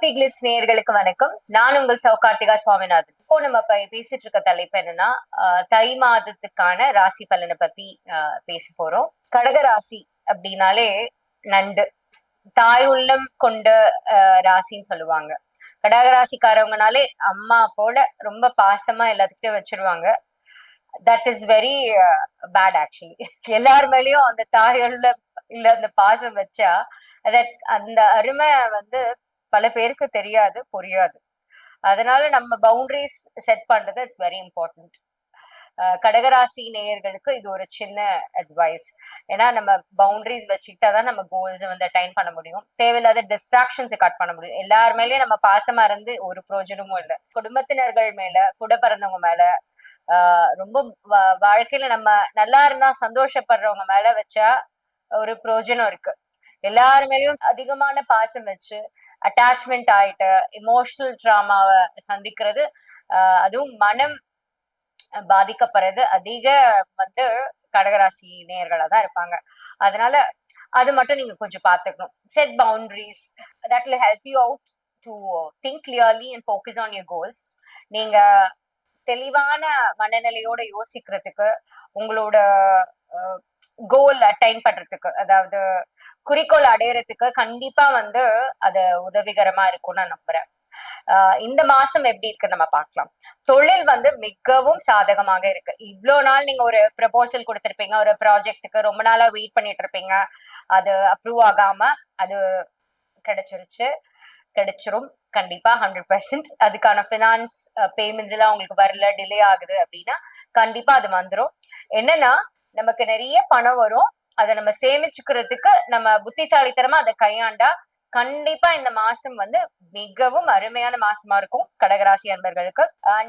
Karthik glitz நேயர்களுக்கு வணக்கம். நான் உங்கள் சௌகார்த்திகா சுவாமிநாதன். இப்போ நம்ம பேசிட்டு இருக்க தலைப்பு என்னன்னா, தை மாதத்துக்கான ராசி பலனை பத்தி பேச போறோம். கடக ராசி அப்படின்னாலே நண்டு, தாய் உள்ளம் கொண்ட ராசின்னு சொல்லுவாங்க. கடகராசிக்காரவங்கனாலே அம்மா போல ரொம்ப பாசமா எல்லாத்துக்கிட்டையும் வச்சிருவாங்க. That is very bad actually. எல்லார் மேலயும் அந்த தாயுள்ள இல்ல அந்த பாசம் வச்சா அந்த அருமை வந்து பல பேருக்கு தெரியாது, புரியாது. அதனால நம்ம பவுண்டரிஸ் செட் பண்றது இட்ஸ் வெரி இம்பார்ட்டன்ட். கடகராசி நேயர்களுக்கு இது ஒரு சின்ன அட்வைஸ். ஏன்னா நம்ம பவுண்டரிஸ் வச்சுக்கிட்டாதான் நம்ம கோல்ஸ் வந்து அட்டைன் பண்ண முடியும். தேவையில்லாத டிஸ்ட்ராக்ஷன்ஸை கட் பண்ண முடியும். எல்லார் மேலயும் நம்ம பாசமா இருந்து ஒரு பிரயோஜனமும் இல்லை. குடும்பத்தினர்கள் மேல, கூட பிறந்தவங்க மேல, ரொம்ப வாழ்க்கையில நம்ம நல்லா இருந்தா சந்தோஷப்படுறவங்க மேல வச்சா ஒரு பிரயோஜனம் இருக்கு. எல்லாரு மேலயும் அதிகமான பாசம் வச்சு அட்டாச்மெண்ட் ஆயிட்டு எமோஷனல் ட்ராமாவை சந்திக்கிறது, அதுவும் மனம் பாதிக்கப்படுறது அதிக வந்து கடகராசி நேயர்களா தான் இருப்பாங்க. அதனால அது மட்டும் நீங்க கொஞ்சம் பாத்துக்கணும். Set boundaries that will help you out to think clearly and focus on your goals. நீங்க தெளிவான மனநிலையோட யோசிக்கிறதுக்கு, உங்களோட கோல் அட்டைன் பண்றதுக்கு, அதாவது குறிக்கோள் அடையறதுக்கு கண்டிப்பா வந்து அது உதவிகரமா இருக்கும்னு நான் நம்புறேன். இந்த மாசம் எப்படி இருக்கு நம்ம பார்க்கலாம். தொழில் வந்து மிகவும் சாதகமாக இருக்கு. இவ்வளவு நாள் நீங்க ஒரு ப்ரப்போசல் கொடுத்திருப்பீங்க, ஒரு ப்ராஜெக்டுக்கு ரொம்ப நாளா வெயிட் பண்ணிட்டு இருப்பீங்க, அது அப்ரூவ் ஆகாம அது கிடைச்சிரும் கண்டிப்பா 100%. அதுக்கான பினான்ஸ் பேமெண்ட்ஸ் எல்லாம் உங்களுக்கு வரல, டிலே ஆகுது அப்படின்னா கண்டிப்பா அது வந்துடும். என்னன்னா நமக்கு நிறைய பணம் வரும், அதை நம்ம சேமிச்சுக்கிறதுக்கு நம்ம புத்திசாலித்தனமா அதை கையாண்டா கண்டிப்பா இந்த மாசம் வந்து மிகவும் அருமையான மாசமா இருக்கும் கடகராசி அன்பர்களுக்கு.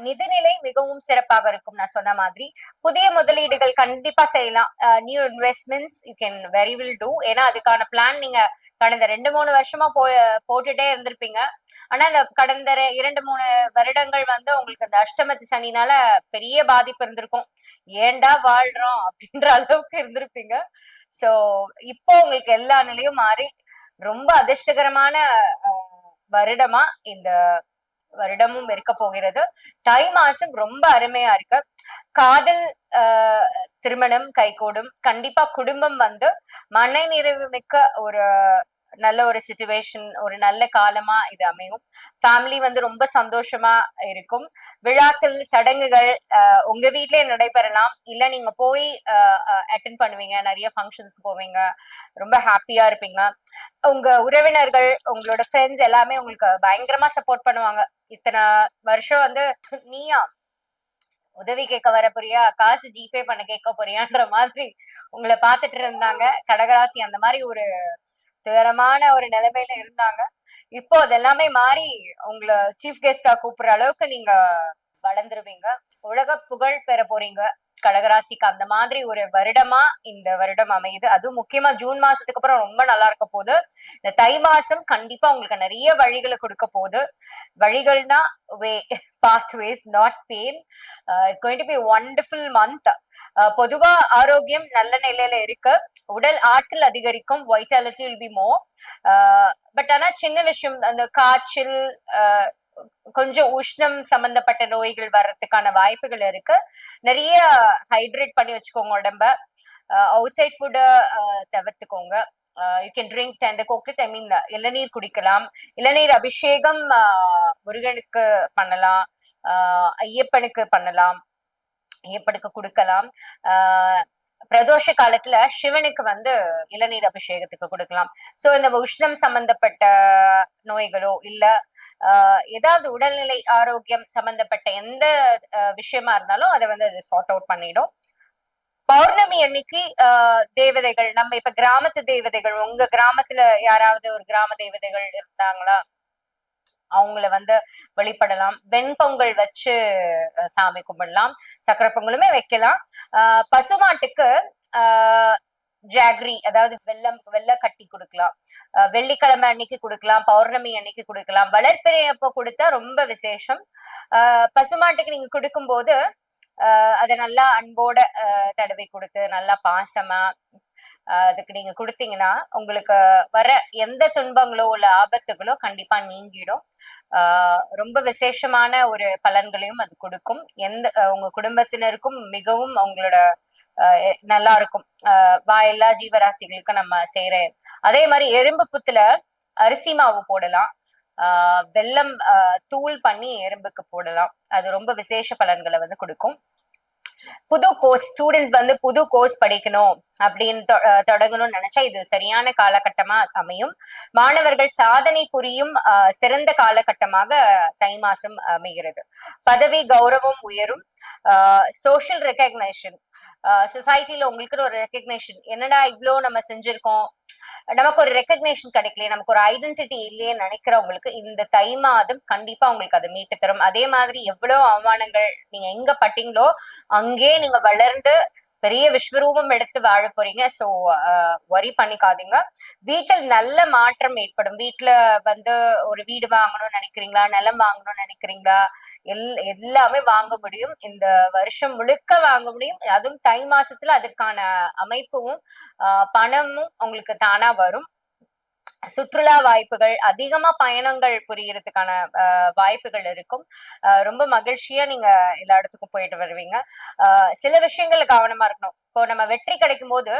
நிதிநிலை மிகவும் சிறப்பாக இருக்கும். நான் சொன்ன மாதிரி புதிய முதலீடுகள் கண்டிப்பா செய்யலாம். New investments you can very will do. ஏன்னா அதுக்கான பிளான் நீங்க கடந்த 2-3 வருஷமா போட்டுட்டே இருந்திருப்பீங்க. ஆனா இந்த கடந்த 2-3 வருடங்கள் வந்து உங்களுக்கு அந்த அஷ்டமத்து சனினால பெரிய பாதிப்பு இருந்திருக்கும். ஏண்டா வாழ்றோம் அப்படின்ற அளவுக்கு இருந்திருப்பீங்க. சோ இப்போ உங்களுக்கு எல்லா நிலையும் மாறி ரொம்ப அதிர்ஷ்டகரமான வருடமா இந்த வருடமும் இருக்க போகிறது. தை மாசம் ரொம்ப அருமையா இருக்கு. காதல் திருமணம் கைகூடும். கண்டிப்பா குடும்பம் வந்து மன நிறைவு மிக்க ஒரு நல்ல ஒரு சிச்சுவேஷன், ஒரு நல்ல காலமா இது அமையும். ஃபேமிலி வந்து ரொம்ப சந்தோஷமா இருக்கும். விழாக்கள், சடங்குகள் உங்க வீட்லயே நடைபெறலாம், இல்ல நீங்க போய் அட்டென்ட் பண்ணுவீங்க, நிறைய ஃபங்க்ஷன்ஸ்க்கு போவீங்க, ரொம்ப ஹாப்பியா இருப்பீங்க. உங்க உறவினர்கள், உங்களோட ஃப்ரெண்ட்ஸ் எல்லாமே உங்களுக்கு பயங்கரமா சப்போர்ட் பண்ணுவாங்க. இத்தனை வருஷம் வந்து நீயா உதவி கேட்க வர போறியா, காசு ஜிபே பண்ண கேட்க போறியான்ற மாதிரி உங்களை பார்த்துட்டு இருந்தாங்க கடகராசி. அந்த மாதிரி ஒரு துயரமான ஒரு நிலைமையில இருந்தாங்க. இப்போ அதெல்லாமே மாறி உங்களை சீஃப் கெஸ்டா கூப்பிடுற அளவுக்கு நீங்க வளர்ந்துருவீங்க. உலக புகழ் பெற போறீங்க கடகராசிக்கு. அந்த மாதிரி ஒரு வருடமா இந்த வருடம் அமையுது. அதுவும் முக்கியமா ஜூன் மாசத்துக்கு அப்புறம் ரொம்ப நல்லா இருக்க போகுது. இந்த தை மாசம் கண்டிப்பா உங்களுக்கு நிறைய வழிகளை கொடுக்க போகுது. வழிகள்னா வே, pathways not pain. It's going to be a wonderful month. பொதுவா ஆரோக்கியம் நல்ல நிலையில இருக்கு. உடல் ஆற்றல் அதிகரிக்கும், vitality will be more. But ஆனா சின்ன விஷயம், அந்த காய்ச்சல், கொஞ்சம் உஷ்ணம் சம்பந்தப்பட்ட நோய்கள் வர்றதுக்கான வாய்ப்புகள் இருக்கு. நிறைய ஹைட்ரேட் பண்ணி வச்சுக்கோங்க உடம்ப. அவுட் சைட் ஃபுட்டை தவிர்த்துக்கோங்க. You can drink tender coconut, I mean இளநீர் குடிக்கலாம். இளநீர் அபிஷேகம் முருகனுக்கு பண்ணலாம், ஐயப்பனுக்கு பண்ணலாம், ஐயப்பனுக்கு கொடுக்கலாம். பிரதோஷ காலத்துல சிவனுக்கு வந்து இளநீர் அபிஷேகத்துக்கு கொடுக்கலாம். சோ இந்த உஷ்ணம் சம்பந்தப்பட்ட நோய்களோ இல்ல ஏதாவது உடல்நிலை ஆரோக்கியம் சம்பந்தப்பட்ட எந்த விஷயமா இருந்தாலும் அதை வந்து அது சார்ட் அவுட் பண்ணிடும். பௌர்ணமி அன்னைக்கு தேவதைகள், நம்ம இப்ப கிராமத்து தேவதைகள், உங்க கிராமத்துல யாராவது ஒரு கிராம தேவதைகள் இருந்தாங்களா, அவங்கள வந்து வழிபடலாம். வெண்பொங்கல் வச்சு சாமி கும்பிடலாம். சக்கரை பொங்கலுமே வைக்கலாம். பசுமாட்டுக்கு ஜாகரி, அதாவது வெள்ளை கட்டி கொடுக்கலாம். வெள்ளிக்கிழமை அன்னைக்கு கொடுக்கலாம், பௌர்ணமி அன்னைக்கு கொடுக்கலாம். வளர்ப்பிறையப்போ கொடுத்தா ரொம்ப விசேஷம். பசுமாட்டுக்கு நீங்க கொடுக்கும் போது அதை நல்லா அன்போட தடவை கொடுத்து நல்லா பாசமா அதுக்கு நீங்க கொடுத்தீங்கன்னா உங்களுக்கு வர எந்த துன்பங்களோ இல்ல ஆபத்துகளோ கண்டிப்பா நீங்கிடும். ரொம்ப விசேஷமான ஒரு பலன்களையும் அது கொடுக்கும். உங்க குடும்பத்தினருக்கும் மிகவும் அவங்களோட நல்லா இருக்கும். எல்லா ஜீவராசிகளுக்கும் நம்ம செய்யற அதே மாதிரி எறும்பு புத்துல அரிசி மாவு போடலாம். வெல்லம் தூள் பண்ணி எறும்புக்கு போடலாம். அது ரொம்ப விசேஷ பலன்களை வந்து கொடுக்கும். புது கோர்ஸ் ஸ்டூடெண்ட்ஸ் வந்து புது கோர்ஸ் படிக்கணும் அப்படின்னு தொடங்கணும்னு நினைச்சா இது சரியான காலகட்டமா அமையும். மாணவர்கள் சாதனை புரியும் சிறந்த காலகட்டமாக தை மாசம் அமைகிறது. பதவி கௌரவம் உயரும். சோஷியல் ரெகக்னேஷன், சொசைட்டில உங்களுக்குன்னு ஒரு ரெகக்னேஷன், என்னடா இவ்வளோ நம்ம செஞ்சிருக்கோம், நமக்கு ஒரு ரெகக்னேஷன் கிடைக்கலையே, நமக்கு ஒரு ஐடென்டிட்டி இல்லையே நினைக்கிறவங்களுக்கு இந்த தை மாதம் கண்டிப்பா உங்களுக்கு அதை மீட்டு தரும். அதே மாதிரி எவ்வளவு அவமானங்கள் நீங்க எங்க பட்டீங்களோ அங்கே நீங்க வளர்ந்து பெரிய விஸ்வரூபம் எடுத்து வாழ போறீங்க. சோ வரி பண்ணிக்காதீங்க. வீட்டில் நல்ல மாற்றம் ஏற்படும். வீட்டுல வந்து ஒரு வீடு வாங்கணும்னு நினைக்கிறீங்களா, நிலம் வாங்கணும்னு நினைக்கிறீங்களா, எல்லாமே வாங்க முடியும். இந்த வருஷம் முழுக்க வாங்க முடியும். அதுவும் தை மாசத்துல அதுக்கான அமைப்பும் பணமும் உங்களுக்கு தானா வரும். சுற்றுலா வாய்ப்புகள், அதிகமா பயணங்கள் புரியறதுக்கான வாய்ப்புகள் இருக்கும். ரொம்ப மகிழ்ச்சியா நீங்க எல்லா இடத்துக்கும் போயிட்டு வருவீங்க. சில விஷயங்கள்ல கவனமா இருக்கணும். இப்போ நம்ம வெற்றி கிடைக்கும் போது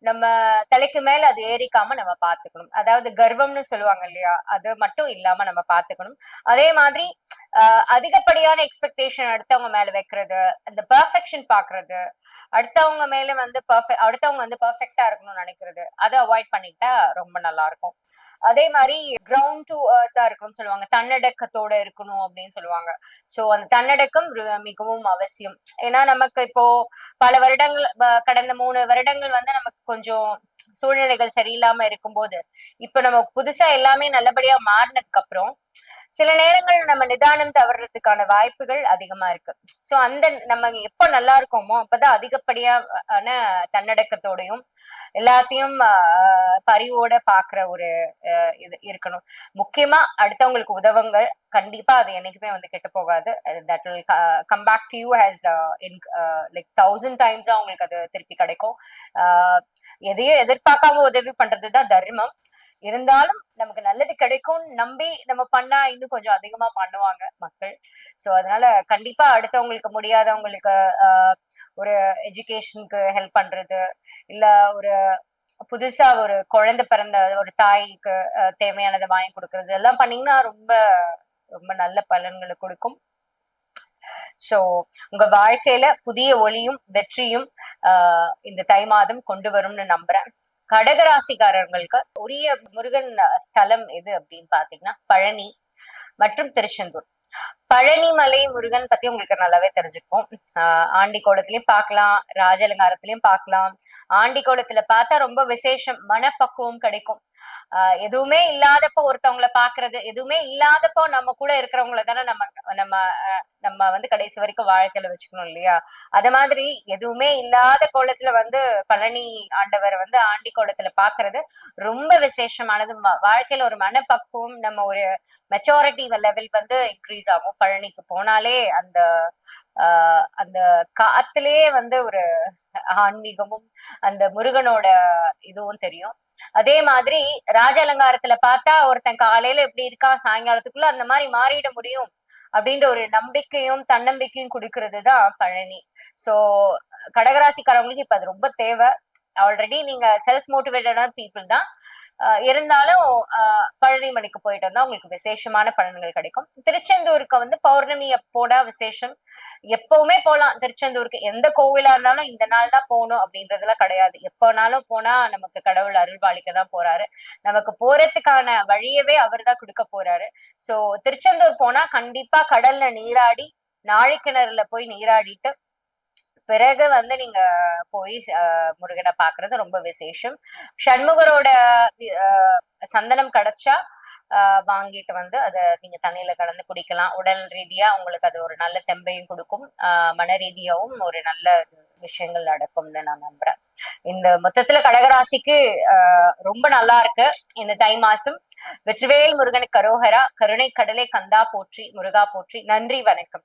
நம்ம தலைக்கு மேல அது ஏறிக்காம நம்ம பாத்துக்கணும். அதாவது கர்வம்னு சொல்லுவாங்க இல்லையா, அது மட்டும் இல்லாம நம்ம பாத்துக்கணும். அதே மாதிரி அதிகப்படியான எக்ஸ்பெக்டேஷன் அடுத்தவங்க மேல வைக்கிறது, அந்த பெர்ஃபெக்ஷன் பாக்குறது, அடுத்தவங்க வந்து பெர்ஃபெக்டா இருக்கணும்னு நினைக்கிறது, அதை அவாய்ட் பண்ணிட்டா ரொம்ப நல்லா இருக்கும். அதே மாதிரி கிரவுண்ட் டு எர்த்தா இருக்கணும்னு சொல்லுவாங்க, தன்னடக்கத்தோட இருக்கணும் அப்படின்னு சொல்லுவாங்க. சோ அந்த தன்னடக்கம் மிகவும் அவசியம். ஏன்னா நமக்கு இப்போ பல வருடங்கள், கடந்த 3 வருடங்கள் வந்து நமக்கு கொஞ்சம் சூழ்நிலைகள் சரியில்லாம இருக்கும்போது, இப்ப நம்ம புதுசா எல்லாமே நல்லபடியா மாறினதுக்கு அப்புறம் சில நேரங்கள் நம்ம நிதானம் தவறுறதுக்கான வாய்ப்புகள் அதிகமா இருக்கு. சோ அந்த நம்ம எப்ப நல்லா இருக்கோமோ அப்பதான் அதிகப்படியான தன்னடக்கத்தோடையும் எல்லாத்தையும் பரிவோட பாக்குற ஒரு இது இருக்கணும். முக்கியமா அடுத்தவங்களுக்கு உதவுங்கள். கண்டிப்பா அது என்னைக்குமே வந்து கெட்டு போகாது. That will come back to you has like 1000 times உங்களுக்கு அது திருப்பி கிடைக்கும். எதையும் எதிர்பார்க்காம உதவி பண்றதுதான் தர்மம். இருந்தாலும் நமக்கு நல்லது கிடைக்கும் நம்பி நம்ம பண்ணா இன்னும் கொஞ்சம் அதிகமா பண்ணுவாங்க மக்கள். சோ அதனால கண்டிப்பா அடுத்தவங்களுக்கு, முடியாதவங்களுக்கு ஒரு எஜுகேஷனுக்கு ஹெல்ப் பண்றது, இல்ல ஒரு புதுசா ஒரு குழந்தை பிறந்த ஒரு தாய்க்கு தேவையானதை வாங்கி கொடுக்கறது, எல்லாம் பண்ணீங்கன்னா ரொம்ப ரொம்ப நல்ல பலன்களை கொடுக்கும். சோ உங்க வாழ்க்கையில புதிய ஒளியும் வெற்றியும் இந்த தை மாதம் கொண்டு வரும்னு நம்புறேன். கடகராசிக்காரர்களுக்கு உரிய முருகன் ஸ்தலம் எது அப்படின்னு பாத்தீங்கன்னா பழனி மற்றும் திருச்செந்தூர். பழனி மலை முருகன் பத்தி உங்களுக்கு நல்லாவே தெரிஞ்சிருக்கும். ஆண்டி கோலத்திலயும் பார்க்கலாம், ராஜலங்காரத்திலயும் பார்க்கலாம். ஆண்டி கோலத்துல பார்த்தா ரொம்ப விசேஷம், மனப்பக்குவம் கிடைக்கும். எதுவுமே இல்லாதப்போ ஒருத்தவங்களை பாக்குறது, எதுவுமே இல்லாதப்போ நம்ம கூட இருக்கிறவங்கள தானே நம்ம நம்ம நம்ம வந்து கடைசி வரைக்கும் வாழ்க்கையில வச்சுக்கணும் இல்லையா. அத மாதிரி எதுவுமே இல்லாத கோலத்துல வந்து பழனி ஆண்டவரை வந்து ஆண்டி கோலத்துல பாக்குறது ரொம்ப விசேஷமானது. வாழ்க்கையில ஒரு மனப்பக்குவம், நம்ம ஒரு மெச்சாரிட்டி லெவல் வந்து இன்க்ரீஸ் ஆகும். பழனிக்கு போனாலே அந்த அந்த காத்திலேயே வந்து ஒரு ஆன்மீகமும் அந்த முருகனோட இதுவும் தெரியும். அதே மாதிரி ராஜ அலங்காரத்துல பார்த்தா ஒருத்தன் காலையில எப்படி இருக்கா, சாயங்காலத்துக்குள்ள அந்த மாதிரி மாறிட முடியும் அப்படின்ற ஒரு நம்பிக்கையும் தன்னம்பிக்கையும் கொடுக்கறதுதான் பழனி. சோ கடகராசிக்காரவங்களுக்கு இப்ப அது ரொம்ப தேவை. ஆல்ரெடி நீங்க செல்ஃப் மோட்டிவேட்டடான பீப்புள் தான். இருந்தாலும் பழனி மலைக்கு போயிட்டு வந்தா உங்களுக்கு விசேஷமான பலன்கள் கிடைக்கும். திருச்செந்தூருக்கு வந்து பௌர்ணமி போனா விசேஷம். எப்பவுமே போலாம் திருச்செந்தூருக்கு. எந்த கோவிலா இருந்தாலும் இந்த நாள் தான் போகணும் அப்படின்றதுலாம் கிடையாது. எப்போனாலும் போனா நமக்கு கடவுள் அருள்பாலிக்க தான் போறாரு. நமக்கு போறதுக்கான வழியவே அவர் தான் கொடுக்க போறாரு. சோ திருச்செந்தூர் போனா கண்டிப்பா கடல்ல நீராடி, நாழிக்கிணறுல போய் நீராடிட்டு பிறகு வந்து நீங்க போய் முருகனை பாக்குறது ரொம்ப விசேஷம். சண்முகரோட சந்தனம் கிடைச்சா வாங்கிட்டு வந்து அதை நீங்க தண்ணியில கலந்து குடிக்கலாம். உடல் ரீதியா உங்களுக்கு அது ஒரு நல்ல தெம்பையும் கொடுக்கும். மன ரீதியாவும் ஒரு நல்ல விஷயங்கள் நடக்கும்னு நான் நம்புறேன். இந்த மொத்தத்துல கடகராசிக்கு ரொம்ப நல்லா இருக்கு இந்த தை மாசம். வெற்றிவேல் முருகனுக்கு கரோகரா. கருணை கடலை கந்தா போற்றி, முருகா போற்றி. நன்றி, வணக்கம்.